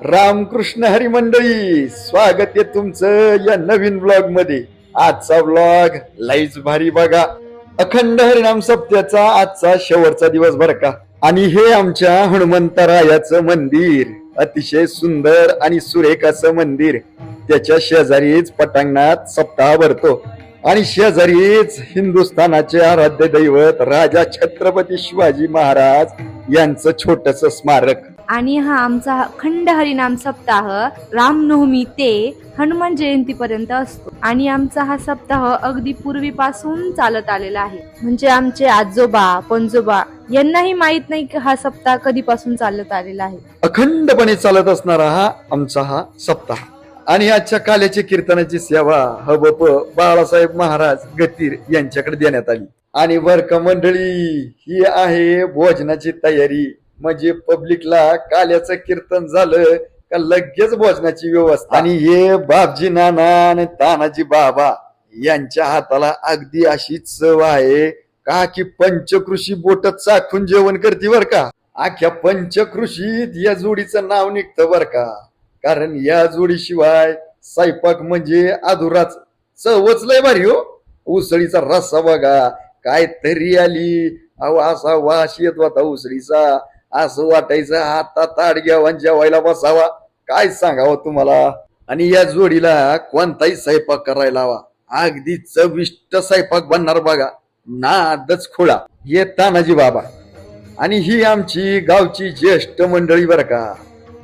रामकृष्ण हरी मंडळी, स्वागत आहे तुमचं या नवीन ब्लॉग मध्ये. आजचा ब्लॉग लईच भारी बघा. अखंड हरिनाम सप्त्याचा आजचा शेवटचा दिवस बर का. आणि हे आमच्या हनुमंतरायाचं मंदिर अतिशय सुंदर आणि सुरेख असं मंदिर. त्याच्या शेजारीच पटांगणात सप्ताह भरतो आणि शेजारीच हिंदुस्थानाचे आराध्य दैवत राजा छत्रपती शिवाजी महाराज यांचं छोटस स्मारक. आणि हा आमचा अखंड हरिनाम सप्ताह रामनवमी ते हनुमान जयंती पर्यंत असतो. आणि आमचा हा सप्ताह अगदी पूर्वीपासून चालत आलेला आहे. म्हणजे आमचे आजोबा पणजोबा यांनाही माहित नाही की हा सप्ताह कधीपासून चालत आलेला आहे. अखंडपणे चालत असणारा आमचा हा सप्ताह. आणि आजच्या काल्याची कीर्तनाची सेवा हबप बाळासाहेब महाराज गतीर यांच्याकडे देण्यात आली. आणि वर्क मंडळी, ही आहे भोजनाची तयारी. म्हणजे पब्लिकला काल्याचं कीर्तन झालं का लगेच भोजनाची व्यवस्था. आणि हे बापजी नाना आणि तानाजी बाबा यांच्या हाताला अगदी अशी चव आहे का की पंचकृषी बोट चाखून जेवण करते बर का. अख्ख्या पंचकृषीत या जोडीचं नाव निघतं बर का. कारण या जोडीशिवाय स्वयंपाक म्हणजे अधुराच. चवच लय भारी हो. उसळीचा रस्सा बघा काय तरी आली, अहो असा वास येत होता उसळीचा. असं वाटायचं आता ताट घ्यावा जेवायला बसावा. काय सांगावं तुम्हाला. आणि या जोडीला कोणताही स्वयंपाक करायला हवा, अगदी चविष्ट स्वयंपाक बनणार बघा. नादच खोळा. हे तानाजी बाबा आणि ही आमची गावची ज्येष्ठ मंडळी बर का.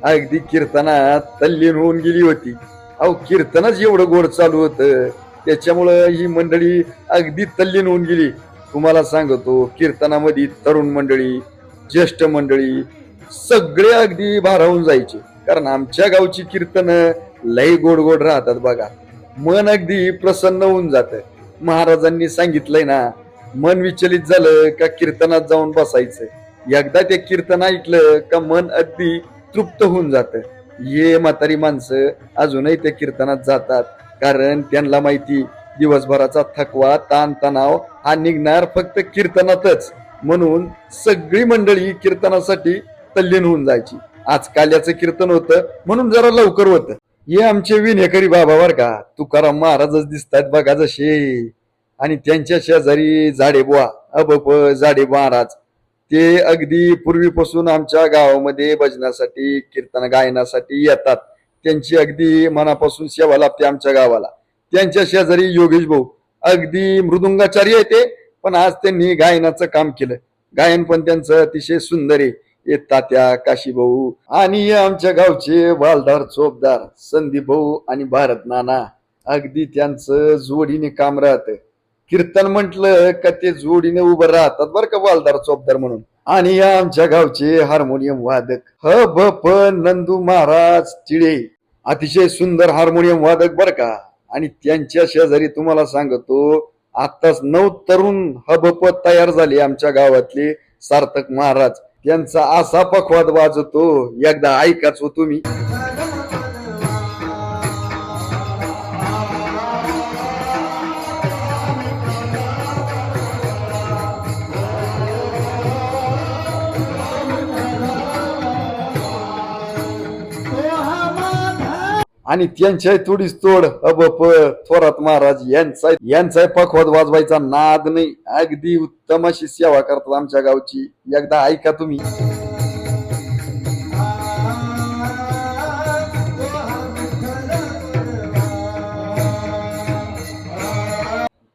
अगदी कीर्तनात तल्लीन होऊन गेली होती. अहो कीर्तनच एवढं गोड चालू होतं त्याच्यामुळं ही मंडळी अगदी तल्लीन होऊन गेली. तुम्हाला सांगतो, कीर्तनामध्ये तरुण मंडळी ज्येष्ठ मंडळी सगळे अगदी भारावून जायचे. कारण आमच्या गावची कीर्तन लई गोड गोड राहतात बघा. मन अगदी प्रसन्न होऊन जात. महाराजांनी सांगितलंय ना, मन विचलित झालं का कीर्तनात जाऊन बसायचं. एकदा ते कीर्तन ऐकलं का मन अगदी तृप्त होऊन जात. हे म्हातारी माणसं अजूनही त्या कीर्तनात जातात. कारण त्यांना माहिती दिवसभराचा थकवा ताण तणाव हा निघणार फक्त कीर्तनातच. म्हणून सगळी मंडळी कीर्तनासाठी तल्लीन होऊन जायची. आज काल्याचं कीर्तन होतं म्हणून जरा लवकर होतं. हे आमचे विनेकरी बाबा बर का. तुकाराम महाराजच दिसतात बघा जसे. आणि त्यांच्या शेजारी जाडेबुवा अबप जाडे महाराज. ते अगदी पूर्वीपासून आमच्या गावामध्ये भजनासाठी कीर्तन गायनासाठी येतात. त्यांची अगदी मनापासून सेवा लाभते आमच्या गावाला. त्यांच्या शेजारी योगेश भाऊ अगदी मृदुंगाचार्य येते, पण आज त्यांनी गायनाचं काम केलं. गायन पण त्यांचं अतिशय सुंदर आहे. तात्या काशी भाऊ आणि आमच्या गावचे बालदार चोपदार संदीप भाऊ आणि भारत नाना अगदी त्यांचं जोडीने काम राहतं. कीर्तन म्हटलं का ते जोडीने उभं राहतात बरं का बालदार चोपदार म्हणून. आणि या आमच्या गावचे हार्मोनियम वादक ह भ प नंदू महाराज टिळे अतिशय सुंदर हार्मोनियम वादक बर का. आणि त्यांच्या शेजारी तुम्हाला सांगतो, आताच 9 तरुण हबप तयार झाले आमच्या गावातले सार्थक महाराज. त्यांचा असा पखवाद वाजतो, एकदा ऐकाच हो तुम्ही. आणि त्यांच्या थोडीच तोड अबप थोरात महाराज यांचा पखवाद वाजवायचा नाद नाही. अगदी उत्तम अशी सेवा करतात आमच्या गावची. एकदा ऐका तुम्ही.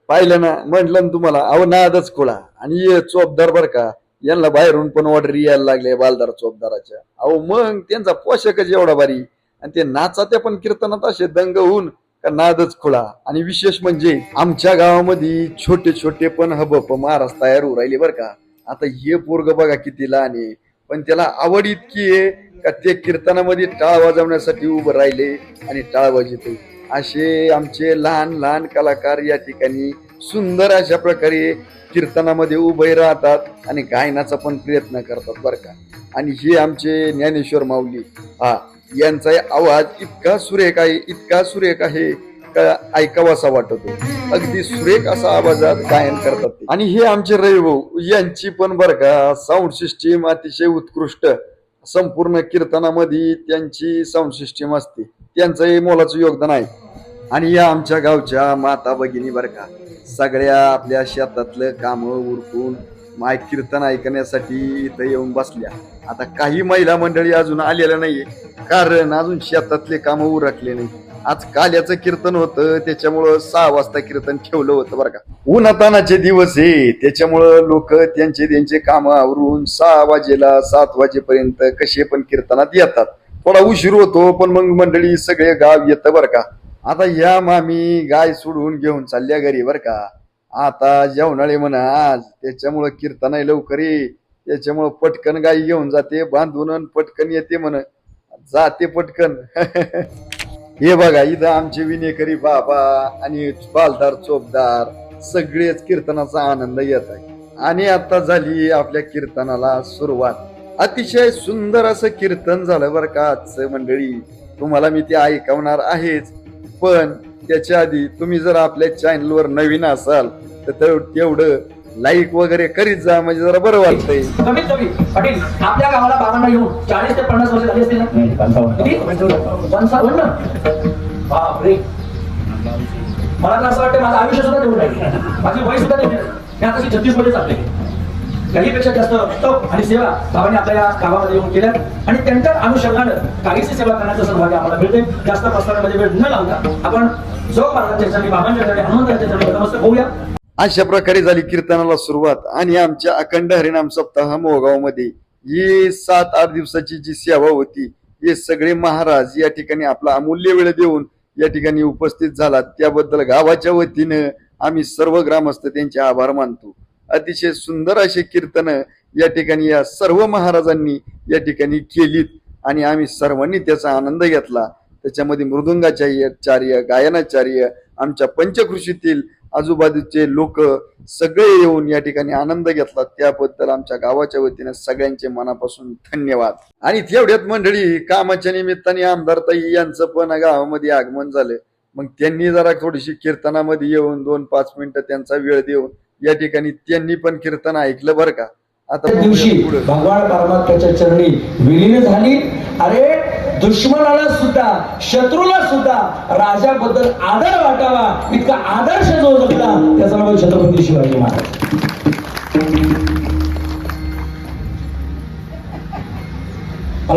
पाहिलं ना, म्हटलं ना तुम्हाला, अहो नादच खोळा. आणि चोपदार बर का, यांना बाहेरून पण ऑर्डर यायला लागले बालदार चोपदाराच्या. अहो मग त्यांचा पोशाखच एवढा भारी आणि ते नाचात्या पण कीर्तनात असे दंग होऊन का नादच खुळा. आणि विशेष म्हणजे आमच्या गावामध्ये छोटे छोटे पण हबप महाराज तयार होऊ राहिले बर का. आता हे पोरग बघा किती लहान आहे, पण त्याला आवड इतकी आहे का ते कीर्तनामध्ये टाळ वाजवण्यासाठी उभं राहिले आणि टाळ वाजवते. असे आमचे लहान लहान कलाकार या ठिकाणी सुंदर अशा प्रकारे कीर्तनामध्ये उभे राहतात आणि गायनाचा पण प्रयत्न करतात बर का. आणि हे आमचे ज्ञानेश्वर माऊली यांचा आवाज इतका सुरेख आहे, इतका सुरेख आहे का ऐकावासा वाटतो. अगदी सुरेख असा आवाजात गायन करतात ते. आणि हे आमचे रवी भाऊ यांची पण बर का साऊंड सिस्टीम अतिशय उत्कृष्ट. संपूर्ण कीर्तनामध्ये त्यांची साऊंड सिस्टीम असते, त्यांचंही मोलाचं योगदान आहे. आणि या आमच्या गावच्या माता भगिनी बरं का, सगळ्या आपल्या शेतातलं कामं उरकून माय कीर्तन ऐकण्यासाठी इथं येऊन बसल्या. आता काही महिला मंडळी अजून आलेल्या नाहीये, कारण अजून शेतातले कामं उरकले नाही. आज काल्याचं कीर्तन होतं, त्याच्यामुळं 6 वाजता कीर्तन ठेवलं होतं बरं का. उन्हातानाचे दिवस आहे, त्याच्यामुळं लोक त्यांचे कामं आवरून 6 वाजेला 7 वाजेपर्यंत कसे पण कीर्तनात येतात. थोडा उशीर होतो, पण मग मंडळी सगळे गाव येतं बरं का. आता या मामी गाय सोडून घेऊन चालल्या घरी बरं का. आता जेवणाळे म्हणा आज, त्याच्यामुळं कीर्तन आहे लवकर ये, त्याच्यामुळं पटकन गाई घेऊन जाते बांधून आणि पटकन येते म्हण, जाते पटकन. हे बघा इथं आमचे विनेकरी बाबा आणि बालदार चोपदार सगळेच कीर्तनाचा आनंद घेत आहे. आणि आता झाली आपल्या कीर्तनाला सुरुवात. अतिशय सुंदर असं कीर्तन झालं बरं का आजचं मंडळी. तुम्हाला मी ते ऐकवणार आहेच, पण त्याच्या आधी तुम्ही जर आपल्या चॅनलवर नवीन असाल तर तेवढं लाईक वगैरे करीत जा, म्हणजे जरा बरं वाटतंय. कमीत कमी पाटील आपल्या गावाला बाबांना येऊन 40 ते 50 वर्ष झाली असतील ना? 55. बापरे, मला तर असं वाटतं माझं आयुष्य सुद्धा तेवढं आहे, माझी वय सुद्धा तेवढी आहे. मी आता 36 मध्ये चालले. त्याहीपेक्षा जास्त तप आणि सेवा बाबांनी आपल्या या गावामध्ये येऊन केल्या आणि त्यांच्या अनुषंगानं काहीशी सेवा करण्याचं सौभाग्य आम्हाला मिळते. जास्त प्रसारामध्ये वेळ न लावता आपण जो महाराजांच्या चरणी, बाबांच्या चरणी, हनुमंतांच्या चरणी नमस्कार होऊया. अशा प्रकारे झाली कीर्तनाला सुरुवात. आणि आमच्या अखंड हरिनाम सप्ताह मोगाव मध्ये ही 7-8 दिवसाची जी सेवा होती, हे सगळे महाराज या ठिकाणी आपला अमूल्य वेळ देऊन या ठिकाणी उपस्थित झाला, त्याबद्दल गावाच्या वतीनं आम्ही सर्व ग्रामस्थ त्यांचे आभार मानतो. अतिशय सुंदर असे कीर्तन या ठिकाणी या सर्व महाराजांनी या ठिकाणी केलीत आणि आम्ही सर्वांनी त्याचा आनंद घेतला. त्याच्यामध्ये मृदुंगाचार्य, गायनाचार्य, आमच्या पंचकृषीतील आजूबाजूचे लोक सगळे येऊन या ठिकाणी आनंद घेतला. त्याबद्दल आमच्या गावाच्या वतीने सगळ्यांचे मनापासून धन्यवाद. आणि तेवढ्यात मंडळी कामाच्या निमित्ताने आमदार ताई यांचं पण गावामध्ये आगमन झालं. मग त्यांनी जरा थोडीशी कीर्तनामध्ये येऊन 2-5 मिनिटं त्यांचा वेळ देऊन या ठिकाणी त्यांनी पण कीर्तन ऐकलं बरं का. आता दिवशी भगवान परमात्म्याच्या चरणी विलीन झाली. अरे दुश्मनाला सुद्धा, शत्रूला सुद्धा राजाबद्दल आदर वाटावा इतका आदर्श जो जगला त्याचं नाव छत्रपती शिवाजी महाराज.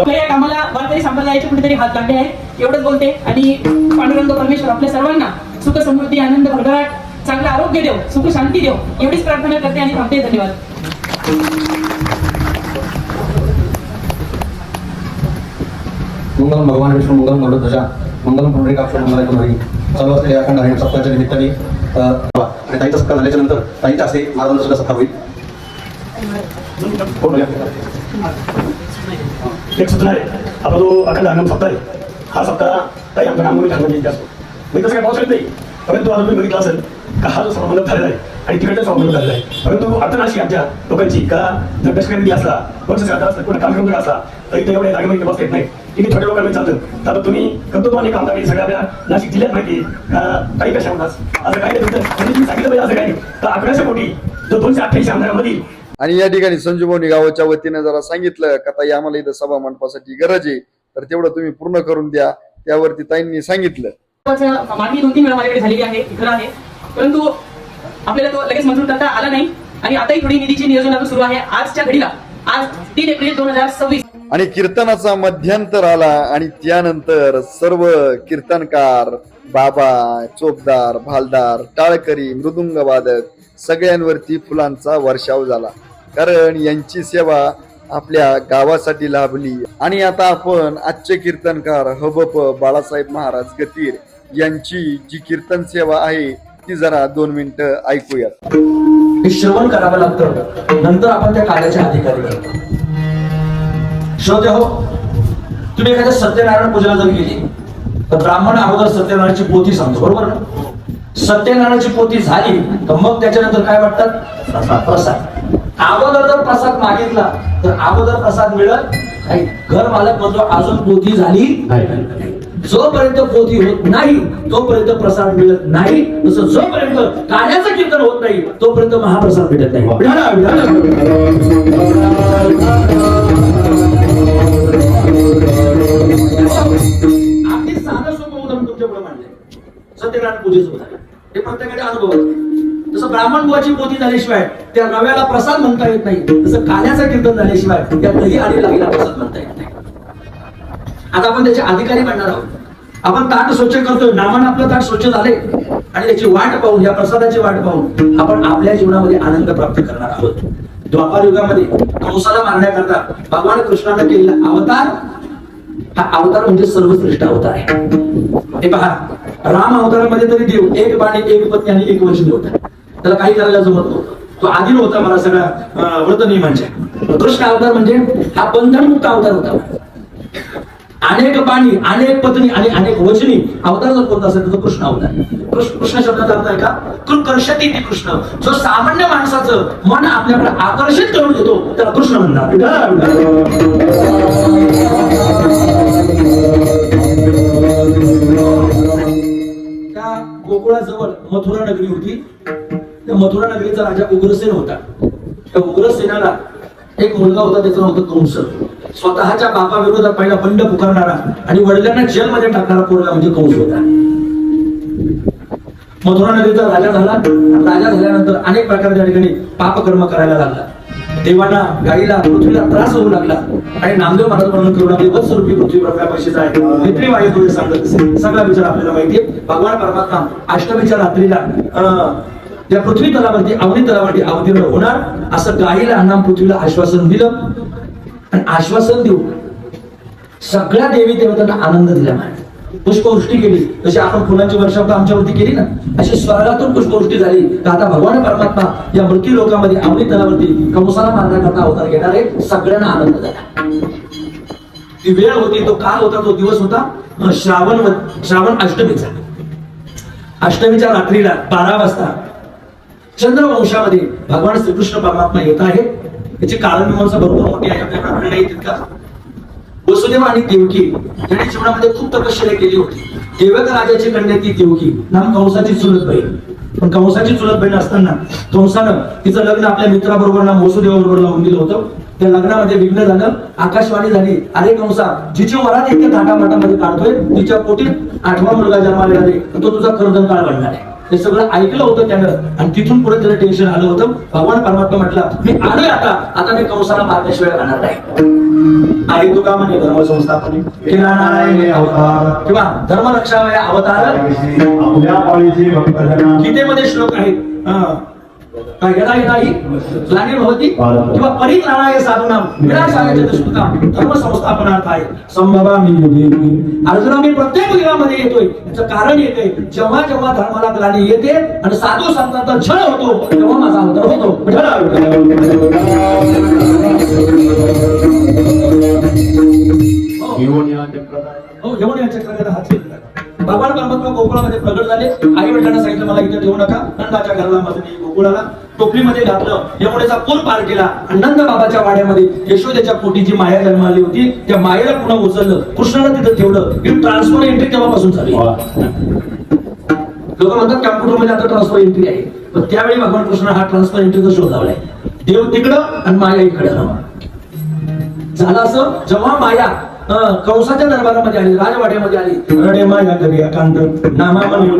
या कामाला वारकरी संप्रदायाचे कुठेतरी हात लागले आहेत एवढंच बोलते. आणि पांडुरंग परमेश्वर आपल्या सर्वांना सुख समृद्धी, आनंद, भरभराट, चांगलं आरोग्य देव, सुख शांती देव, एवढीच प्रार्थना करते आणि थांबते. धन्यवाद. मंगलम भगवान विष्णू, मंगलम गरुडध्वजा, मंगलम पुंडरीकाक्ष, मंगलाय हरी. चालू असलेल्या अखंड हरिनाम सप्ताहाच्या निमित्ताने आणि ताईचा सत्कार झाल्याच्या नंतर ताईच्या हस्ते महाराजांचा सुद्धा सत्कार होईल. एक सूचना आहे, आपला जो अखंड हरिनाम सप्ताह आहे, हा सप्ताह ताई आमच्या गावामध्ये घालून असतो. मी तसं काही पाऊस येत नाही, परंतु आता तुम्ही बघितलं असेल का हा जो समाबंध झालेला आहे आणि तिकडचा समाबंध झालेला आहे. परंतु अर्थनाशी आमच्या लोकांची का जर दशकरी असला, वर्ष असला, कुठे कार्यक्रम जर असला तरी ते एवढ्या जागेमध्ये बसता येत नाही. तिथे छोट्या लोकांमध्ये चालतं. आता तुम्ही कर्तृत्व आणि कामगारी सगळ्या आपल्या नाशिक जिल्ह्यात माहिती काही कशा होणार असं काही नाही. तुम्ही सांगितलं पाहिजे असं काही नाही. तर 1100 कोटी जो 288 आमदारांमधील. आणि या ठिकाणी संजूभाऊनी गावाच्या वतीनं जरा सांगितलं का ताई आम्हाला इथं सभा मंडपासाठी गरज आहे, तर तेवढं तुम्ही पूर्ण करून द्या. त्यावरती ताईंनी सांगितलं. मागणी 2-3 वेळा माझ्याकडे झालेली आहे, खरं आहे, परंतु आपल्याला तो लगेच मंजूर करता आला नाही. आणि आताही थोडी निधीची नियोजन अजून सुरू आहे. आजच्या घडीला आज 3 एप्रिल 2026 आणि कीर्तनाचा मध्यांतर आला आणि त्यानंतर सर्व कीर्तनकार, बाबा, चोपदार, भालदार, टाळकरी, मृदुंगवादक सगळ्यांवरती फुलांचा वर्षाव झाला, कारण यांची सेवा आपल्या गावासाठी लाभली. आणि आता आपण आजचे कीर्तनकार हबप बाळासाहेब महाराज गतीर यांची जी कीर्तन सेवा आहे ती जरा 2 मिनिटं ऐकूयात. हे श्रवण करावं लागतं, नंतर आपण त्या कार्याचे अधिकारी करतो. श्रोते हो, तुम्ही एखाद्या सत्यनारायण पूजेला जर गेली तर ब्राह्मण अगोदर सत्यनारायणची पोथी सांगतो, बरोबर ना? सत्यनारायणची पोथी झाली तर मग त्याच्यानंतर काय वाटतात? प्रसाद. अगोदर जर प्रसाद मागितला तर अगोदर प्रसाद मिळत नाही. घर मालक म्हणतो अजून पोथी झाली नाही. जोपर्यंत पोथी होत नाही तोपर्यंत प्रसाद मिळत नाही. तसं जोपर्यंत कार्याचं कीर्तन होत नाही तोपर्यंत महाप्रसाद भेटत नाही. अगदी साधं सोपं उदाहरण तुमच्या पुढे मांडलंय. सत्यनारायण पूजेचं उदाहरण हे प्रत्येकाच्या अनुभव आहे. जसं ब्राह्मण बुवाची पोथी झाल्याशिवाय त्या रव्याला प्रसाद म्हणता येत नाही, तसं काल्याचं कीर्तन झाल्याशिवाय त्या दही आणि लागीला प्रसाद म्हणता येत नाही. आता आपण त्याचे अधिकारी बनणार आहोत. आपण ताट स्वच्छ करतोय, नामानं आपलं ताट स्वच्छ झाले आणि त्याची वाट पाहून, या प्रसादाची वाट पाहून आपण आपल्या जीवनामध्ये आनंद प्राप्त करणार आहोत. द्वापार युगामध्ये कंसाला मारण्याकरता भगवान कृष्णाने केलेला अवतार, हा अवतार म्हणजे सर्वश्रेष्ठ अवतार आहे. हे पहा, राम अवतारामध्ये तरी देव एक बाणी, एक पत्नी आणि एक वचन होता. त्याला काही करायला जमत नव्हतं. तो आधीन होता मला सगळ्या व्रत नियमांच्या. कृष्ण अवतार म्हणजे हा बंधनमुक्त अवतार होता. अनेक बाणी, अनेक पत्नी आणि अनेक वचनी अवतार जर कोणता असेल तर कृष्ण अवतार. कृष्ण शब्दाचा अर्थ आहे का, कृष्णती ती कृष्ण. जो सामान्य माणसाचं मन आपल्याकडे आकर्षित करून देतो त्याला कृष्ण म्हणतात. त्या गोकुळाजवळ मथुरा नगरी होती. त्या मथुरा नगरीचा राजा उग्रसेन होता. त्या उग्रसेनाला एक मुलगा होता, त्याचं नाव होतं कंस. स्वतःच्या बापाविरोधात पहिला बंड पुकारणारा आणि वडिलांना जेलमध्ये टाकणारा पोरगा म्हणजे कंस होता. मथुरा नगरीचा राजा झाला. राजा झाल्यानंतर अनेक प्रकारे त्या ठिकाणी पापकर्म करायला लागला. देवांना, गाईला, पृथ्वीला त्रास होऊ लागला आणि नामदेव महाराज म्हणून करू लागले, वत्सरूपी पृथ्वी पैशाचा आहे, मित्री वायू तुझे सांगत असेल. सगळा विचार आपल्याला माहितीये. भगवान परमात्मा अष्टमीच्या रात्रीला या पृथ्वी तलावरती, अवनी तलावरती अवतीर्ण होणार असं गाईला, नाम पृथ्वीला आश्वासन दिलं. आणि आश्वासन देऊ सगळ्या देवी देवतांना आनंद दिला. पुष्पवृष्टी केली. जशी आपण फुलांची वर्षा आमच्यावरती केली ना, अशी स्वर्गातून पुष्पवृष्टी झाली. तर आता भगवान परमात्मा या मृत्यू लोकांमध्ये अवनी तलावरती कंसाला मारण्याकरता अवतार घेणार आहे. सगळ्यांना आनंद झाला. ती वेळ होती, तो काळ होता, तो दिवस होता श्रावण अष्टमीचा. अष्टमीच्या रात्रीला 12 वाजता चंद्रवंशामध्ये भगवान श्रीकृष्ण परमात्मा येत आहे. याची कारण मीमांसा भरपूर मोठी आहे, आपल्याला नाही तितका. वसुदेव आणि देवकी यांनी जीवनामध्ये खूप तपश्चर्या केली होती. देवक राजाची कन्या ती देवकी, नाम कंसाची चुलत बहीण. पण कंसाची चुलत बहीण असताना कंसानं तिचं लग्न आपल्या मित्राबरोबर नाम वसुदेवाबरोबर लावून दिलं होतं. त्या लग्नामध्ये विघ्न झालं. आकाशवाणी झाली, अरे कंसा, जिची वरात इतक्या थाटामाटामध्ये काढतोय, तिच्या पोटीत 8वा मुलगा जन्माला आले, तो तुझा कर्दन काळ बनणार आहे. हे सगळं ऐकलं होतं त्यानं आणि तिथून पुढे त्याला टेन्शन आलं होतं. भगवान परमात्मा म्हटला, मी आलोय आता मी कंसाला मारल्याशिवाय राहणार नाही. आई तुका म्हणे धर्म संस्थापने केला नारायण अवतार किंवा धर्म रक्षावय अवतार. गीतेमध्ये श्लोक आहेत, काय यदायदाही ग्लानिर्भवति किंवा परित्राणाय साधूनां विनाशाय च दुष्कृतां धर्म संस्थापनार्थाय संभवामि युगे युगे. अर्जुना, मी प्रत्येक युगामध्ये येतोय. याचं कारण एक आहे, जेव्हा जेव्हा धर्माला ग्लानी येते आणि साधू संतांचा छळ होतो तेव्हा माझा अवतार होतो. घेऊन या चक्राचा हात घेतला. भगवान परमात्मा गोकुळामध्ये प्रगट झाले. आई वडिलांना सांगितलं, मला इथे ठेवू नका, नंदाच्या घराला मध्ये गोकुळाला टोपलीमध्ये घातलं. यमुनेचा पूल पार केला आणि नंद बाबाच्या वाड्यामध्ये यशोदेच्या पोटी जी माया जन्माली होती त्या मायेला पुन्हा उचललं, कृष्णाला तिथं ठेवलं. ही ट्रान्सफर एंट्री तेव्हापासून झाली. लोक म्हणतात कॉम्प्युटरमध्ये आता ट्रान्सफर एंट्री आहे, पण त्यावेळी भगवान कृष्ण हा ट्रान्सफर एंट्रीचा शोध लावलाय. देव तिकडं आणि माया इकडं झालं. असं जेव्हा माया कंसाच्या दरबारामध्ये आली, राजवाड्यामध्ये आली, रडे माया करी एकांत नामामन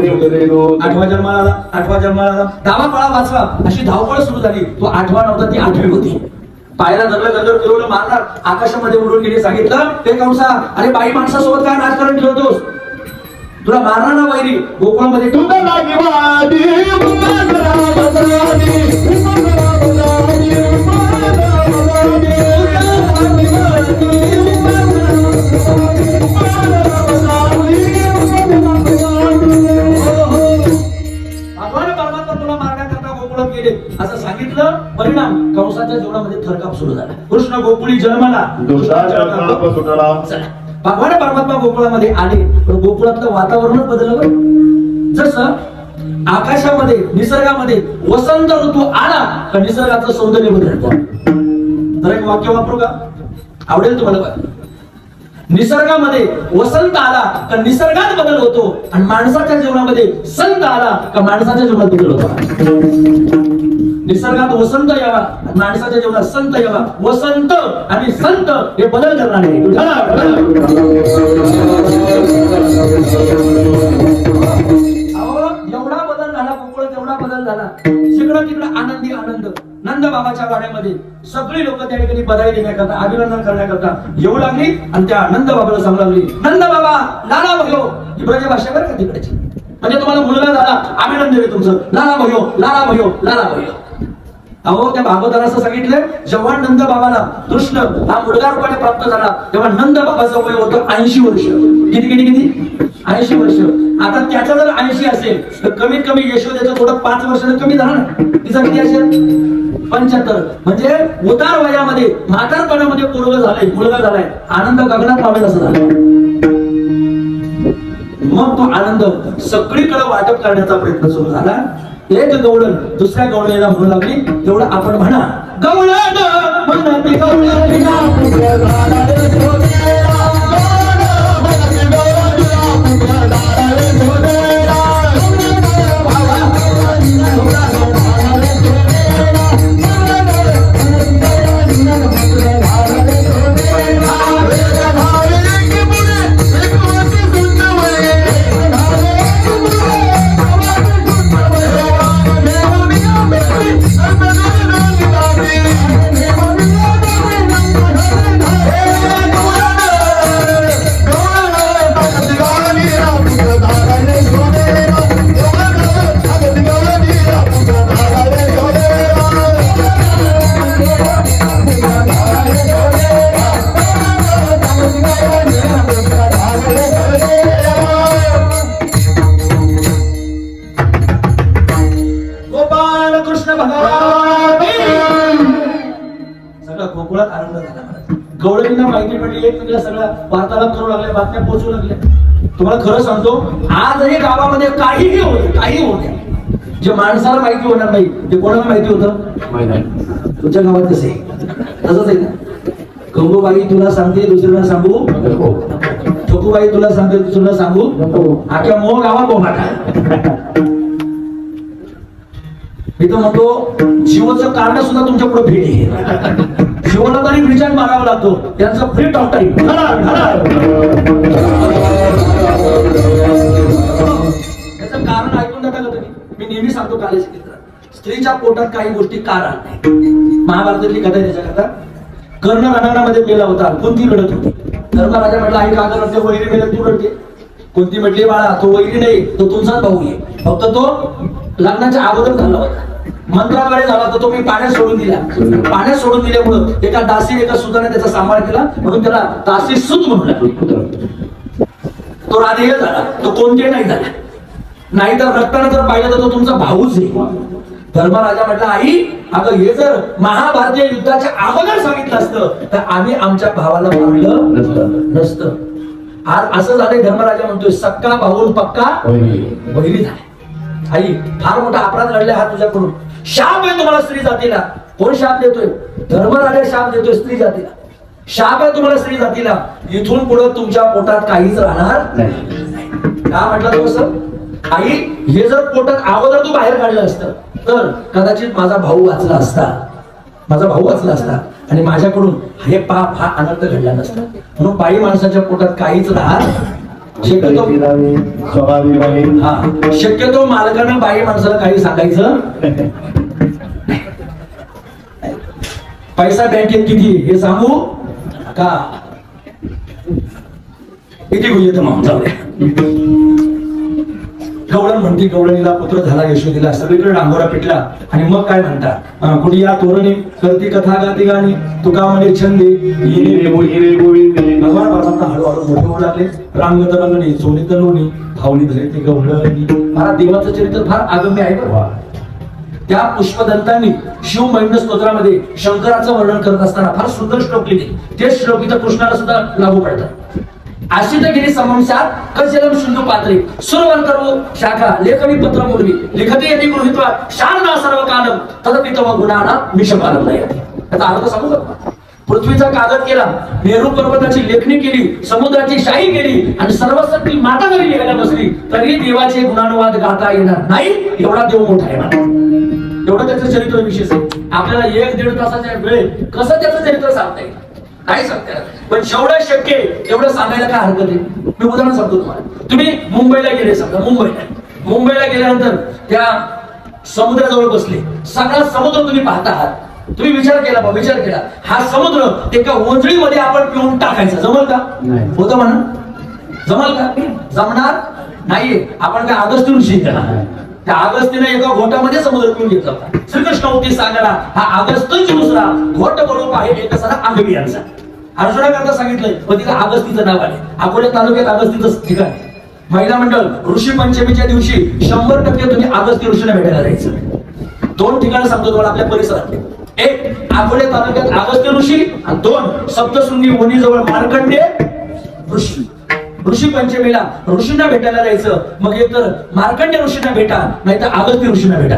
8वा जन्माला 10वा पळा वाचवा अशी धावपळ सुरू झाली. तो 8वा नव्हता, ती 8वी होती. पायाला धरलं, गंधर फिरवलं, मारणार, आकाशामध्ये उडून गेली. सांगितलं, हे कंसा, अरे बाई माणसासोबत काय राजकारण ठेवतोस, तुला मारणार ना वैरी. गोकुळामध्ये असं सांगितलं. परिणाम कंसाच्या जीवनामध्ये थरकाप सुरू झाला. कृष्ण गोकुळी जन्माला, भगवान परमात्मा गोकुळामध्ये आले, पण गोकुळातलं वातावरणच बदललं. जसं आकाशामध्ये, निसर्गामध्ये वसंत ऋतू आला तर निसर्गाचं सौंदर्य बदलतं. तर एक वाक्य वापरू का, आवडेल तुम्हाला? निसर्गामध्ये वसंत आला तर निसर्गात बदल होतो आणि माणसाच्या जीवनामध्ये संत आला का माणसाच्या जीवनात बदल होतो. निसर्गात वसंत यावा आणि माणसाच्या जीवनात संत यावा. वसंत आणि संत हे बदल करणार आहे. एवढा बदल झाला कोकणात, एवढा बदल झाला. तिकडं तिकडं आनंदी आनंद. नंद बाबाच्या गाड्यामध्ये सगळी लोक त्या ठिकाणी बधाई देण्याकरता, अभिनंदन करण्याकरता येऊ लागली आणि त्या नंद बाबाला सांगू लागली, नंद बाबा लाला भयो. ही ब्रज भाषा बरं का तिकडची. म्हणजे तुम्हाला मुलगा झाला, अभिनंदन आहे तुमचं. लाला भयो, लाला भयो, लाला भयो. अहो त्या भागवताला असं सांगितलंय, जेव्हा नंद बाबाला कृष्ण हा मुलगा रूपाने प्राप्त झाला तेव्हा नंद बाबाचं वय होतं 80 वर्ष. किती किती किती 80 वर्ष. आता त्याचा जर 80 असेल तर कमीत कमी यशोदेचं थोडं 5 वर्षानं कमी झालं ना. तिचा किती असेल 75. म्हणजे उतार वयामध्ये म्हातारपणामध्ये मुलगा झालाय. आनंद गगनात पावेल असं झालं. मग तो आनंद सगळीकडे वाटप करण्याचा प्रयत्न सुरू झाला. एक गवळण दुसऱ्या गवळणीला म्हणू लागली, तेवढं आपण म्हणा, गवळण म्हणती गवळणीला गवळणीला माहिती पडली, एकमेकाला सगळं वार्तालाप करू लागले, बातम्या पोहोचू लागल्या. तुम्हाला खरं सांगतो, आजही गावामध्ये काहीही होते जे माणसाला माहिती होणार नाही ते कोणाला माहिती होतं. तुमच्या गावात कसं आहे तसंच आहे ना. गंगूबाई तुला सांगते दुसऱ्याला सांगू, ठोकूबाई तुला सांगते दुसऱ्याला सांगू, आख्या मोह गावात बोमाटा. मी तर म्हणतो जीवाचं कारण सुद्धा तुमच्या पुढे भेट आहे. जीवाला तरी विचार मारावा लागतो, त्यांचं फ्री टॉक टाईम. त्याचं कारण ऐकून जाता का तुम्ही? मी नेहमी सांगतो कालेज क्षेत्रात स्त्रीच्या पोटात काही गोष्टी का राहत नाही. महाभारतातली कथा आहे त्याच्याकरता. कर्ण रणांगणामध्ये मेला होता, कुंती रडत होती. धर्मराजा म्हटलं आई का रडते, वैरी मेला तू रडते. कुंती म्हटली बाळा तो वैरी नाही, तो तुमचाच भाऊ आहे, फक्त तो लग्नाच्या अगोदर झाला होता. मंत्राद्वारे झाला तर तो मी पाण्यात सोडून दिला. पाण्यात सोडून दिल्यामुळं एका दासी एका सुताने त्याचा सांभाळ केला, म्हणून त्याला दासी सूत म्हणून तो राधेय झाला, तो कोणते नाही झाला. नाहीतर रक्ताने जर पाहिलं तर तो तुमचा भाऊच आहे. धर्मराजा म्हटला आई अगं हे जर महाभारतीय युद्धाच्या अगोदर सांगितलं असतं तर आम्ही आमच्या भावाला मारलं नसतं. आज असं झालंय, धर्मराजा म्हणतोय सक्का भाऊन पक्का वैरी झाले. आई फार मोठा अपराध घडलाय हा तुझ्याकडून. शाप आहे तुम्हाला स्त्री जातीला. कोण शाप देतोय? धर्मराजा शाप देतोय स्त्री जातीला. शाप आहे तुम्हाला स्त्री जातीला, इथून पुढे तुमच्या पोटात काहीच राहणार नाही. का म्हटलं तसं? आई हे जर पोटात अगोदर तू बाहेर काढलं असतं तर कदाचित माझा भाऊ वाचला असता आणि माझ्याकडून हे पाप हा अनर्थ घडला नसता. म्हणून बाई माणसाच्या पोटात काहीच राहत शक्यतो मालकांना बाई माणसाला काही सांगायचं. पैसा बँकेत किती हे सांगू का? किती गुन्हे मग गवळण म्हणते गवळणीला पुत्र झाला यशोदीला. सगळीकडे डांगोरा पिटला आणि मग काय म्हणता, कुणी या तोरणी करती कथा गाती गाणी तुका म्हणे छंदे भगवान बाबांना हळूहळू मोठे होऊ लागले. रांगत रंगणी सोनीत लोणी भावनी धरे ते गवळणी. मला देवाचं चरित्र फार आगम्य आहे बरं. त्या पुष्पदंतांनी शिव महिम्न स्तोत्रामध्ये शंकराचं वर्णन करत असताना फार सुंदर श्लोक लिहिले. ते श्लोक इथं कृष्णाला सुद्धा लागू पडतात. आशितगिरी समंसात कजलम सिंधू पात्रे सुरवन करू शाखा लेखनी पत्र मूर्वी लिखते यदि गृहीत्वा शारदा सर्व कालम तदपि तव गुणाना मिशपालम नाही. त्याचा अर्थ सांगू का? पृथ्वीचा कागद केला, मेरू पर्वताची लेखणी केली, समुद्राची शाही केली आणि सर्वशक्ती माता जरी लिहायला बसली तरी देवाचे गुणानुवाद गाता येणार नाही. एवढा देव मोठा आहे. एवढं त्याचं चरित्र विशेष आहे. आपल्याला 1-1.5 तासाच्या वेळेत कसं त्याचं चरित्र सांगता येईल नाही सांगता येणार, पण जेवढं शक्य आहे तेवढं सांगायला काय हरकत आहे. मी उदाहरण सांगतो तुम्हाला. तुम्ही मुंबईला गेले, समजा मुंबईला गेल्यानंतर त्या समुद्राजवळ बसले, सगळा समुद्र तुम्ही पाहता आहात. तुम्ही विचार केला हा समुद्र एका ओंजळीमध्ये आपण पिऊन टाकायचा, जमल का? होतं म्हणा, जमल का? जमणार नाहीये. आपण काय अगस्त्य ऋषी का? त्या अगस्तीने एका घोटामध्ये समुद्र पिऊन घेतला होता. श्रीकृष्ण होती सागरा हा अगस्त्यच दुसरा घोट बरोबर आहे एक सारा आंबवी यांचा. अर्जुनाकरता सांगितलंय पण तिला अगस्तीचं नाव आले. अकोले तालुक्यात अगस्तीचं ठिकाण. महिला मंडळ ऋषी पंचमीच्या दिवशी 100% तुम्ही अगस्ती ऋषीला भेटायला जायचं. 2 ठिकाणं सांगतो तुम्हाला आपल्या परिसरात. 1 अकोले तालुक्यात अगस्त्य ऋषी आणि 2 सप्तशृंगी वणीजवळ मार्कंडेय ऋषी. ऋषी पंचमीला ऋषींना भेटायला जायचं. मग एक तर मार्कंडेय ऋषींना भेटा, नाही तर अगस्त्य ऋषींना भेटा.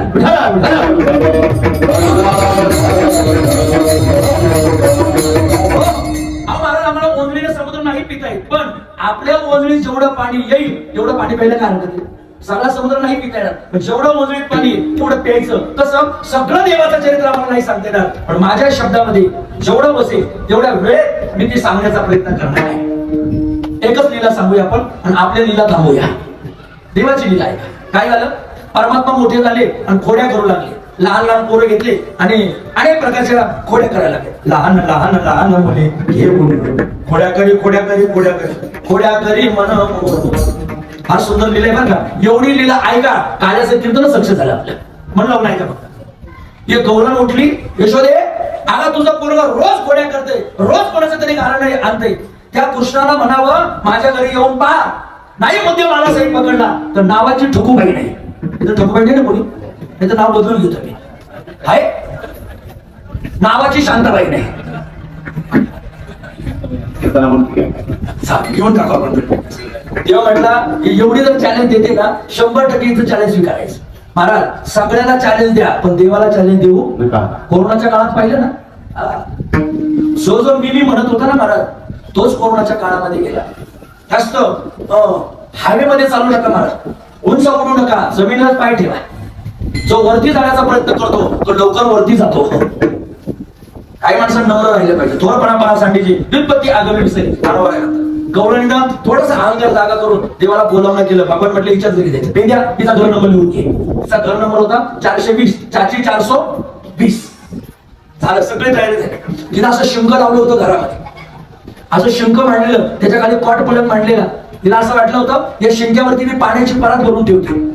महाराज आम्हाला ओंजळीने समुद्र नाही पिता येत, पण आपल्या ओंजळीत जेवढं पाणी येईल तेवढं पाणी प्यायला काय हरकत आहे? सगळा समुद्र नाही पिता येणार, पण जेवढं ओंजळीत पाणी तेवढं प्यायचं. कसं? सगळं देवाचं चरित्र आम्हाला नाही सांगता येणार, पण माझ्या शब्दामध्ये जेवढं बसेल तेवढ्या वेळेत मी ते सांगण्याचा प्रयत्न करणार आहे. एकच लीला सांगूया आपण आणि आपल्या लीला थांबूया. देवाची लीला आहे. काय झालं? परमात्मा मोठे झाले आणि खोड्या करू लागले. लहान लहान पोरं घेतले आणि अनेक प्रकारच्या खोड्या करायला लागले. लहान लहान लहान मुले घेऊन खोड्या करी मन. फार सुंदर लीला आहे बरं का. एवढी लीला ऐका, काल्याचं कीर्तन सक्सेस झालं आपलं. म्हणलं नाही का फक्त हे गौरण उठली, यशोदे आला तुझा पोरगा रोज खोड्या करते, रोज कोणाचं तरी कारण आणते. त्या कृष्णाला म्हणावं माझ्या घरी येऊन पहा. नाही मुद्दे मला साहेब पकडला तर नावाची ठकूबाई नाही. इथं ठकूबाई नाही ना कोणी, याचं नाव बदलून घेतो मी. हाय नावाची शांताबाई नाही. घेऊन टाका आपण. तेव्हा म्हटलं एवढी जर चॅलेंज देते ना 100% इथं चॅलेंज स्वीकारायचं. महाराज सगळ्यांना चॅलेंज द्या पण देवाला चॅलेंज देऊ नका. कोरोनाच्या काळात पाहिलं ना, जो मी म्हणत होता ना महाराज, तोच कोरोनाच्या काळामध्ये गेला. जास्त हायवे मध्ये चालू नका महाराज, उंच उडू नका, जमिनीवर पाय ठेवा. जो वरती जाण्याचा प्रयत्न करतो तो लवकर वरती जातो. काही माणसं नम्र राहिले पाहिजे. थोरपणा पाहण्यासाठीची व्युत्पत्ती आगमी विसरली. गौरणीनं थोडस अहंकार जागा करून देवाला बोलावणं केलं. बाबा म्हटलं हिच्याच घरी द्यायचं. पेंद्या तिचा घर नंबर लिहून घे. तिचा घर नंबर होता 420, 420. झालं, सगळे तयारी झाले. तिला असं शिंक लावलं होतं घरामध्ये, असं शिंक मांडलेलं, त्याच्या खाली कॉट पलंग मांडलेला. तिला असं वाटलं होतं या शिंक्यावरती मी पाण्याची परात भरून ठेवते.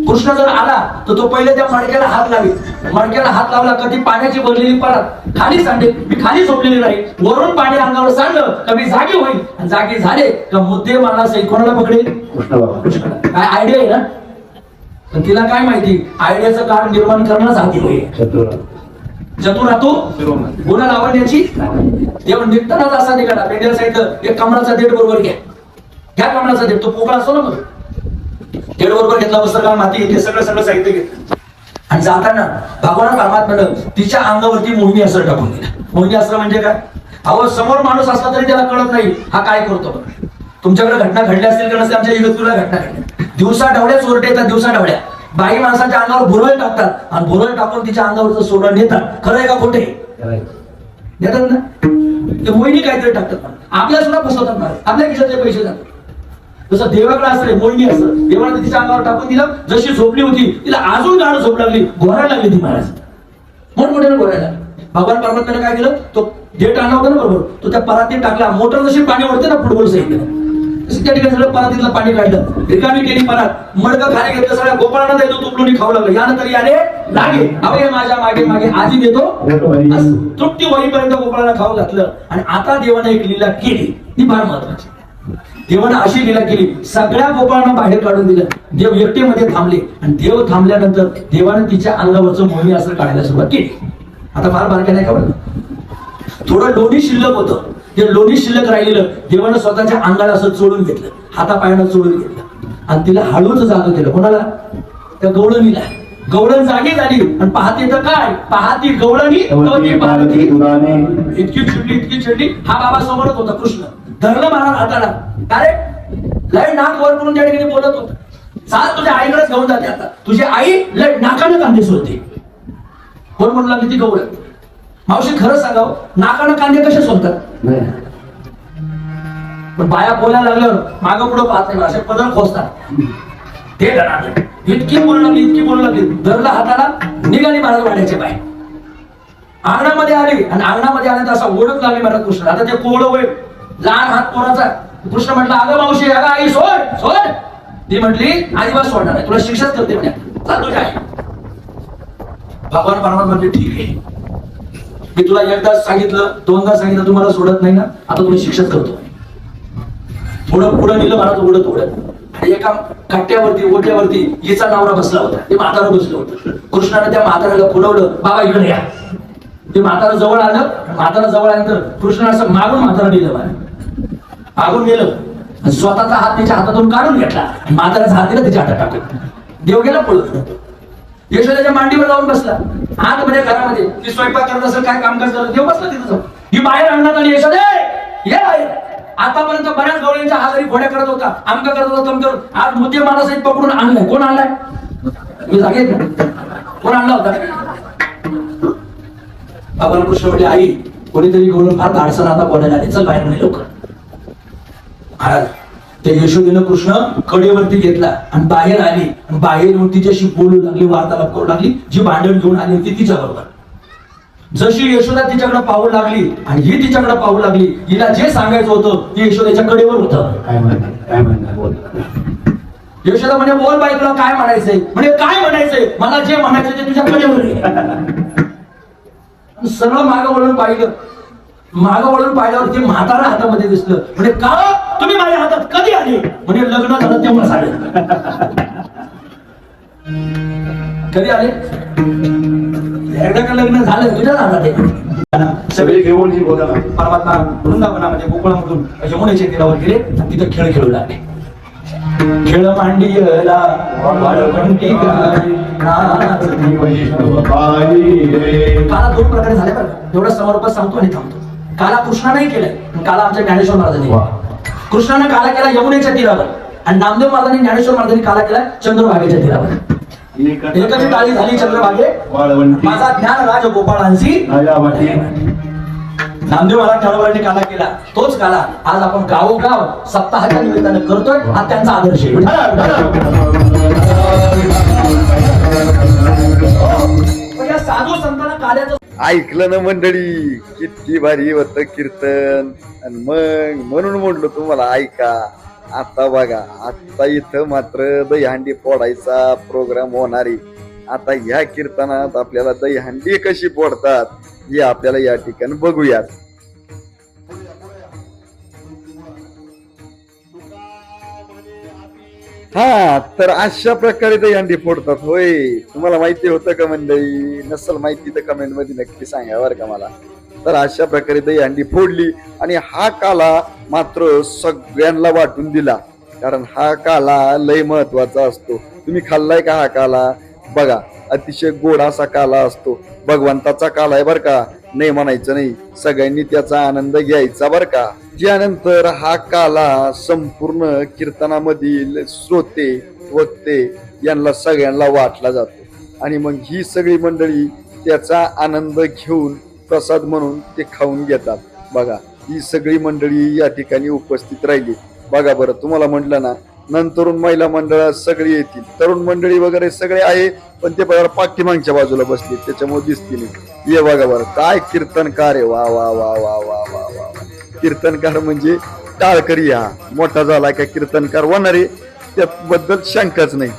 कृष्ण जर आला तर तो पहिले त्या मडक्याला हात लावी. मडक्याला हात लावला का ती पाण्याची भरलेली परात खाली सांडेल. मी खाली झोपलेली राहील, वरून पाणी अंगावर सांडलं का मी जागी होईल, आणि जागी झाले का मुद्दे मला कोणाला पकडेल? कृष्णाला. काय आयडिया आहे ना? पण तिला काय माहिती आयडियाचं कारण निर्माण करणंच हाती होईल. चतुर राहतो गुन्हा लावण्याची. तेव्हा निघतानाच असा निघाला. पेंड्याला सांगितलं एक कमळाचा देठ बरोबर घ्या कमळाचा देठ. तो पोकळा असतो ना मग, देठ बरोबर घेतला, वस्त्र माती घेतली, सगळं साहित्य घेतलं. आणि जाताना भगवान परमात्म्यानं तिच्या अंगावरती मोहिनी अस्त्र टाकून दिला. मोहिनी अस्त्र म्हणजे काय? अहो समोर माणूस असला तरी त्याला कळत नाही हा काय करतो. तुमच्याकडे घटना घडल्या असतील का नसतील, आमच्या इगतपुरीला घटना घडल्या. दिवसा ढवळ्या चोरटे येतात, दिवसा ढवळ्या बाई माणसाच्या अंगावर भुरळ टाकतात आणि भुरळ टाकून तिच्या अंगावरचं सोनं नेतात. खरं आहे का खोटे? नेतात ना. ते मोहिनी काहीतरी टाकतात, आपल्या सुद्धा फसवतात ना, आपल्या खिशातले पैसे जातात. जसं देवाकडे असतं मोहिनी असतं, देवाने तिच्या अंगावर टाकून दिलं. जशी झोपली होती तिला अजून गाढ झोप लागली, घोरायला लागली ती महाराज, मोठमोठ्याने घोरायला. भगवान परमात्म्याने काय केलं, तो देठ आणला होता ना बरोबर, तो त्या परातीत टाकला. मोटर जशी पाणी ओढते ना फुटबॉल साईडला, तशी त्या ठिकाणी सगळं परातीतलं पाणी काढलं, रिकामी केली परात. मडकं खाली घेतलं, सगळ्या गोपाळांना द्यायचो, तुपलून खाऊ लागलं. यानंतर याने लागे अभय माझ्या मागे मागे आजी देतो. तृप्ती होईपर्यंत गोपाळांना खाऊ घातलं. आणि आता देवाने एक लीला केली, ती फार महत्वाची. देवानं अशी लीला केली, सगळ्या गोपाळांना बाहेर काढून दिलं. देव एकटेमध्ये थांबले आणि देव थांबल्यानंतर देवाने तिच्या अंगावरचं मोहिनी अस्त्र काढायला सुरुवात केली. आता फार बारक्या नाही खबर, थोडं लोणी शिल्लक होतं. ते लोणी शिल्लक राहिलेलं देवानं स्वतःच्या अंगाला असं चोळून घेतलं, हातापायानं चोळून घेतलं आणि तिला हळूच जागं केलं. कोणाला? त्या गवळणीला. गवळण जागी झाली आणि पाहते तर काय, पाहती गवळणी इतकी चिडली. हा बाबा समोरच होता कृष्ण, धरलं महाराज हाताला. अरे लय नाक वर करून त्या ठिकाणी बोलत होता, चाल तुझ्या आईकडेच घेऊन जाते. आता तुझी आई लय नाकानं कांदे सोडते. कोण म्हणू लागली ती गवळ. मावशी खरं सांगावं, नाकानं कांदे कसे सोलतात? पण बाया बोलायला लागल्यावर मागं पुढं पाहत नाही, असे पदर खोसतात. ते डराले. इतकी बोलू लागली धरला हाताला, निघाली महाराज वाड्याचे बाय. अंगणामध्ये आली आणि अंगणामध्ये आल्यानंतर असा ओढत लागली महाराज कृष्ण. आता ते कोवळं वय, लहान हात पोराचा. कृष्ण म्हटलं, अगं मावशी, अगं आई, सोड सोड. ती म्हटली, अजिबात सोडणार नाही, तुला शिक्षाच करते म्हणे. चालतो काय? भगवान परमात्मा म्हणते, ठीक आहे, मी तुला एकदा सांगितलं, दोनदा सांगितलं, तुम्हाला सोडत नाही ना, आता तुला शिक्षाच करतो. पुढं नेलं महाराज ओढत ओढत. एका कट्ट्यावरती ओट्यावरती हिचा नवरा बसला होता, ते म्हातारं बसलं होतं. कृष्णाने त्या म्हाताऱ्याला पुरवलं, बाबा इकडे या. ते म्हातारं जवळ आलं. म्हातारं जवळ आल्यानंतर कृष्ण असं मागून म्हातारं नेलं, मागून नेलं, स्वतःचा हात तिच्या हातातून काढून घेतला, म्हाताऱ्याचा हात दिला तिच्या हातात टाकून. देव गेला पळत. यशोदेच्या मांडीवर जाऊन बसला. आत मध्ये घरामध्ये ती स्वयंपाक करत असेल, काय कामकाज करत, देव बसला तिथं जाऊन. ही बाहेर आणण्यात आली, यशोदे ये बाहेर. आतापर्यंत बऱ्याच गवळींच्या हातारी घोड्या करत होता, आमका करत होता, तमकर. आज मुद्दे माणसाही पकडून आणलाय. कोण आणलाय? मी सांगेल ना कोण आणला होता. भगवान कृष्ण म्हटले, आई कोणीतरी गवळून फार धाडसं आता बोलायला आले, चल बाहेर म्हणे लवकर. महाराज ते यशोदेनं कृष्ण कडेवरती घेतला आणि बाहेर आली. आणि बाहेर येऊन तिच्याशी बोलू लागली, वार्तालाप करू लागली. जी भांडण घेऊन आली होती तिच्या बरोबर. जशी यशोदा तिच्याकडे पाहू लागली आणि ही तिच्याकडे पाहू लागली, हिला जे सांगायचं होतं ते यशोदेच्या कडेवर होतं. यशोदा म्हणे, बोल बाई, तुला काय म्हणायचंय? म्हणे, काय म्हणायचंय? मला जे म्हणायचं ते तुझ्या कडेवर आहे. सरळ मागं वळून पाहिलं. मागं वळून पाहिल्यावर ते म्हातारा हातामध्ये दिसलं. म्हणजे का तुम्ही माझ्या हातात कधी आले? म्हणजे लग्न झालं तेव्हा आले. कधी आले? एकदा का लग्न झालं तुझ्याच हातात आहे. सगळे घेऊन ही बोला. परमात्मा वृंदावनामध्ये गोकुळामधून यमुनेच्या तीरावर गेले आणि तिथं खेळ खेळू लागले. खेळ मांडियला वाळवंटी गाई, नाचती वैष्णव बाई रे. काला दोन प्रकारे झाले बरं, एवढं समर्पण सांगतो आणि थांबतो. काला कृष्णाने केलाय, काला आमच्या ज्ञानेश्वर महाराजांनी. कृष्णाने काला केला यमुनेच्या तीरावर आणि नामदेव महाराजांनी, ज्ञानेश्वर महाराजांनी काला केला चंद्रभागेच्या तीरावर. एकच टाळी झाली चंद्रभागे, माझा ज्ञान राज गोपाळांशी. नामदेव महाराज चळवळीने काला केला, तोच काला आज आपण गावोगाव सप्ताहाच्या निमित्तानं करतोय. हा त्यांचा आदर्श आहे. या साधू संतांना काल्याचं ऐकलं ना मंडळी, किती भारी होतं कीर्तन. आणि मग म्हणून म्हणलो तुम्हाला ऐका. आता बघा, आता इथं मात्र दहीहंडी फोडायचा प्रोग्राम होणार आहे. आता ह्या कीर्तनात आपल्याला दहीहंडी कशी फोडतात हे आपल्याला या ठिकाणी बघूयात. हा, तर अशा प्रकारे दहीहंडी फोडतात होय. तुम्हाला माहिती होतं का मंडळी? नसेल माहिती तर कमेंट मध्ये नक्की सांगा बरं का मला. तर अशा प्रकारे दहीहंडी फोडली आणि हा काला मात्र सगळ्यांना वाटून दिला, कारण हा काला लय महत्वाचा असतो. तुम्ही खाल्लाय का हा काला? बघा, अतिशय गोड असा काला असतो. भगवंताचा काला आहे बर का, नाही म्हणायचं नाही. सगळ्यांनी त्याचा आनंद घ्यायचा बर का. त्यानंतर हा काला संपूर्ण कीर्तनामधील श्रोते वक्ते यांना सगळ्यांना वाटला जातो आणि मग ही सगळी मंडळी त्याचा आनंद घेऊन प्रसाद म्हणून ते खाऊन घेतात. बघा, ही सगळी मंडळी या ठिकाणी उपस्थित राहिली. बघा बरं, तुम्हाला म्हटलं ना, नंतरून महिला मंडळ सगळी येतील, तरुण मंडळी वगैरे सगळे आहे, पण ते बघा पाठीमागच्या बाजूला बसले, त्याच्यामुळे दिसतील. ये बघा बरं, काय कीर्तनकार आहे. वा वा वा वा वा वा वा. कीर्तनकार म्हणजे टाळकरी. हा मोठा झाला का कीर्तनकार होणार आहे, त्याबद्दल शंकाच नाही.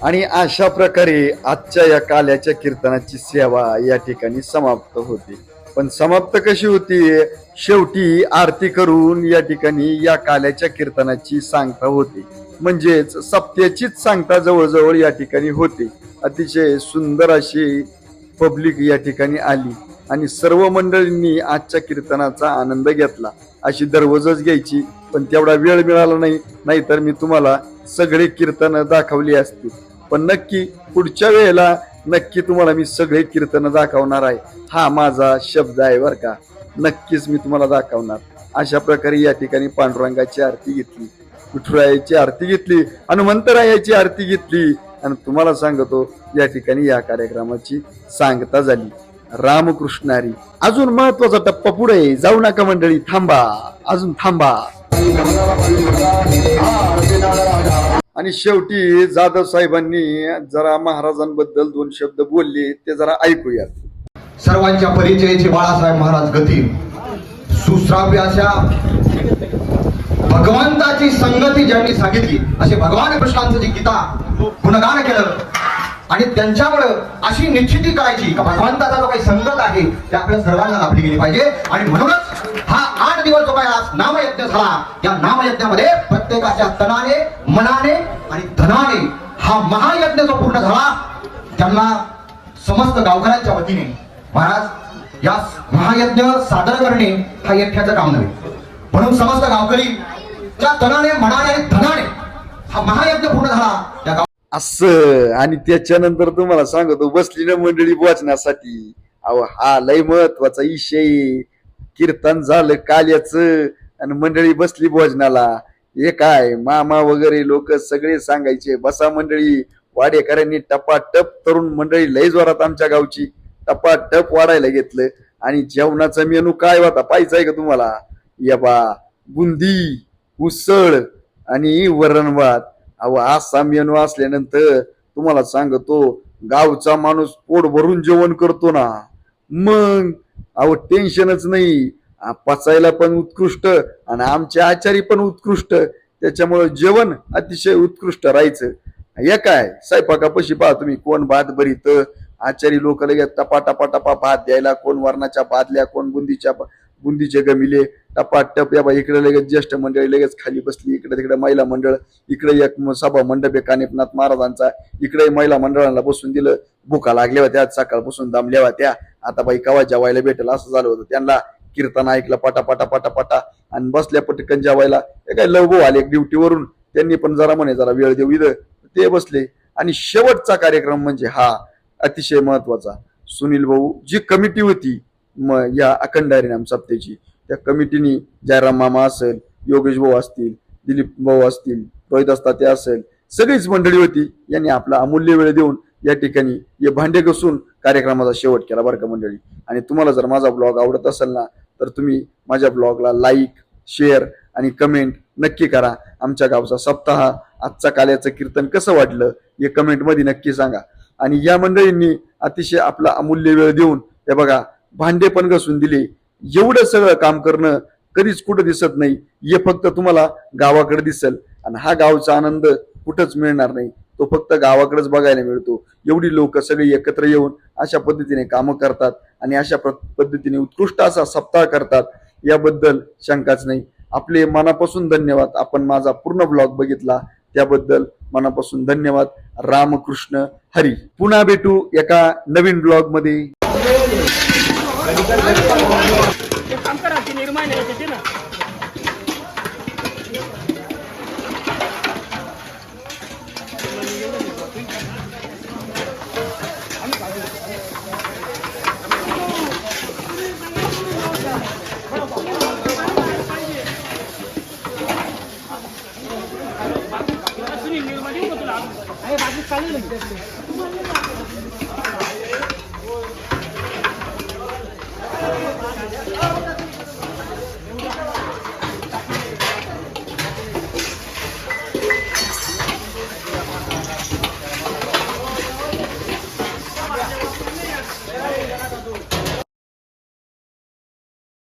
आणि अशा प्रकारे आजच्या या काल्याच्या कीर्तनाची सेवा या ठिकाणी समाप्त होते. पण समाप्त कशी होती? शेवटी आरती करून या ठिकाणी या काल्याच्या कीर्तनाची सांगता होते. म्हणजेच सप्त्याचीच सांगता जवळजवळ या ठिकाणी होते. अतिशय सुंदर अशी पब्लिक या ठिकाणी आली आणि सर्व मंडळींनी आजच्या कीर्तनाचा आनंद घेतला. अशी दररोजच घ्यायची, पण तेवढा वेळ मिळाला नाही, नाहीतर मी तुम्हाला सगळे कीर्तन दाखवली असतील. पण नक्की पुढच्या वेळेला नक्की तुम्हाला मी सगळे कीर्तन दाखवणार आहे. हा माझा शब्द आहे बर का, नक्कीच मी तुम्हाला दाखवणार. अशा प्रकारे या ठिकाणी पांडुरंगाची आरती घेतली, विठुरायाची आरती घेतली, हनुमंतरायाची आरती घेतली आणि तुम्हाला सांगतो या ठिकाणी या कार्यक्रमाची सांगता झाली. रामकृष्णारी. अजून महत्वाचा टप्पा पुढे जाऊ नका मंडळी, थांबा, अजून थांबा. आणि शेवटी जाधव साहेबांनी जरा महाराजांबद्दल 2 शब्द बोलले, ते जरा ऐकूयात. सर्वांच्या परिचयाचे बाळासाहेब महाराज गती सुश्राव्य अशा भगवंताची संगती ज्यांनी सांगितली, असे भगवान कृष्णांचं जी गीता गुणगान केलं आणि त्यांच्यामुळं अशी निश्चिती करायची का भगवंताचा जो काही संगत आहे ते आपल्या सर्वांना लाभली गेली पाहिजे. आणि म्हणूनच हा 8 दिवस जो काही आज नामयज्ञ झाला, या नामयज्ञामध्ये प्रत्येकाच्या तनाने, मनाने आणि धनाने हा महायज्ञ जो पूर्ण झाला, त्यांना समस्त गावकऱ्यांच्या वतीने महाराज या महायज्ञ सादर करणे हा एकट्याचं काम नव्हे, म्हणून समस्त गावकरी तनाने, मनाने आणि धनाने हा महायज्ञ पूर्ण झाला त्या असं. आणि त्याच्यानंतर तुम्हाला सांगतो बसली ना मंडळी वाचण्यासाठी. अहो हा लय महत्वाचा विषय. कीर्तन झालं काल्याचं आणि मंडळी बसली भोजनाला. हे काय मामा वगैरे लोक सगळे सांगायचे बसा मंडळी. वाडेकरांनी टपाटप तरुण मंडळी लय जोरात आमच्या गावची टपाटप वाढायला घेतलं. आणि जेवणाचा मेनू काय होता पाहिजे का तुम्हाला? या बा बुंदी, उसळ आणि वरण भात. अहो असा मेनू असल्यानंतर तुम्हाला सांगतो गावचा माणूस पोट भरून जेवण करतो ना, मग अहो टेन्शनच नाही. पचायला पण उत्कृष्ट आणि आमचे आचारी पण उत्कृष्ट, त्याच्यामुळे जेवण अतिशय उत्कृष्ट राहायचं. हे काय स्वयंपाकापाशी पहा तुम्ही, कोण भात भरीत, आचारी लोक लगेच टपा टपा टपा भात द्यायला, कोण वरणाच्या बादल्या, कोण बुंदीचे गमिले टपाटप. या बाई इकडे लगेच ज्येष्ठ मंडळी लगेच खाली बसली, इकडे तिकडे महिला मंडळ, इकडे एक सभा मंडप आहे कानिपनाथ महाराजांचा, इकडे महिला मंडळांना बसून दिलं. भुका लागल्या होत्या, सकाळपासून दमल्या होत्या, आता बाई कवा जेवायला भेटेल असं झालं होतं. त्यांना कीर्तन ऐकलं पटापटा पटापटा आणि बसल्या पटकन जेवायला. हे काय लवबो आले ड्युटीवरून, त्यांनी पण जरा म्हणे जरा वेळ देऊ इथं, ते बसले. आणि शेवटचा कार्यक्रम म्हणजे हा अतिशय महत्वाचा. सुनील भाऊ जी कमिटी होती या अखंड हरिनाम सप्तेची, त्या कमिटीनी जयराम मामा असेल, योगेश भाऊ असतील, दिलीप भाऊ असतील, रोहित असतात असेल, सगळीच मंडळी होती. यांनी आपला अमूल्य वेळ देऊन या ठिकाणी हे भांडे घासून कार्यक्रमाचा शेवट केला बरं का मंडळी. आणि तुम्हाला जर माझा ब्लॉग आवडत असेल ना, तर तुम्ही माझ्या ब्लॉगला लाईक, शेअर आणि कमेंट नक्की करा. आमच्या गावचा सप्ताह, आजचा काल्याचं कीर्तन कसं वाटलं हे कमेंट मध्ये नक्की सांगा. आणि या मंडळींनी अतिशय आपला अमूल्य वेळ देऊन हे बघा भांडे पण घासून दिले. एवढं सगळं काम करणं कधीच कुठं दिसत नाही, हे फक्त तुम्हाला गावाकडे दिसेल. आणि हा गावचा आनंद कुठंच मिळणार नाही, तो फक्त गावाकडेच बघायला मिळतो. एवढी लोक सगळी एकत्र येऊन अशा पद्धतीने कामं करतात आणि अशा पद्धतीने उत्कृष्ट असा सप्ताह करतात, याबद्दल शंकाच नाही. आपले मनापासून धन्यवाद. आपण माझा पूर्ण ब्लॉग बघितला त्याबद्दल मनापासून धन्यवाद. रामकृष्ण हरी. पुन्हा भेटू एका नवीन ब्लॉग मध्ये. चालेल